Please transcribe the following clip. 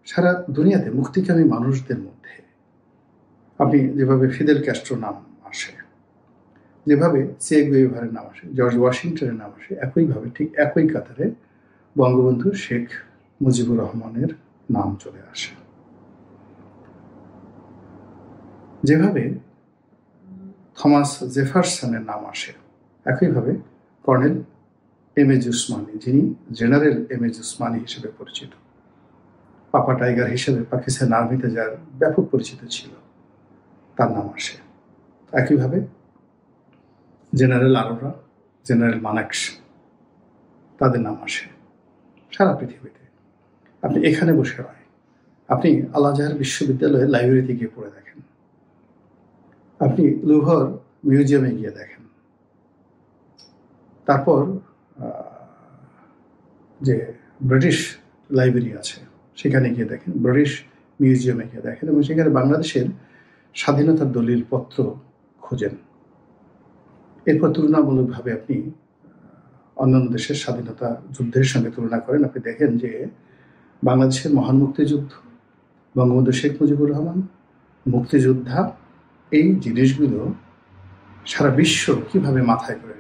সারা দুনিয়াতে মুক্তিকামী মানুষদের মধ্যে আপনি যেভাবে ফিদেল ক্যাস্ট্রো নাম আসে, যেভাবে চে গুয়েভারের নাম আসে, জর্জ ওয়াশিংটনের নাম আসে, একইভাবে ঠিক একই কাতারে বঙ্গবন্ধু শেখ মুজিবুর রহমানের নাম চলে আসে। যেভাবে থমাস জেফারসনের নাম আসে, একইভাবে কর্নেল এম এ উসমানী, যিনি জেনারেল এম এ উসমানী হিসেবে পরিচিত, পাপা টাইগার হিসেবে পাকিস্তান আর্মিতে যার ব্যাপক পরিচিত ছিল, তার নাম আসে। একইভাবে জেনারেল আরোরা, জেনারেল মানেকশ, তাদের নাম আসে। সারা পৃথিবীতে আপনি এখানে বসে নয়, আপনি আল আজহার বিশ্ববিদ্যালয়ের লাইব্রেরিতে গিয়ে পড়ে দেখেন, আপনি লুভর মিউজিয়ামে গিয়ে দেখেন, তারপর যে ব্রিটিশ লাইব্রেরি আছে সেখানে গিয়ে দেখেন, ব্রিটিশ মিউজিয়ামে গিয়ে দেখেন, এবং সেখানে বাংলাদেশের স্বাধীনতার দলিলপত্র খোঁজেন। এরপর তুলনামূলকভাবে আপনি অন্যান্য দেশের স্বাধীনতা যুদ্ধের সঙ্গে তুলনা করেন, আপনি দেখেন যে বাংলাদেশের মহান মুক্তিযুদ্ধ, বঙ্গবন্ধু শেখ মুজিবুর রহমান, মুক্তিযোদ্ধা, এই জিনিসগুলো সারা বিশ্ব কিভাবে মাথায় করে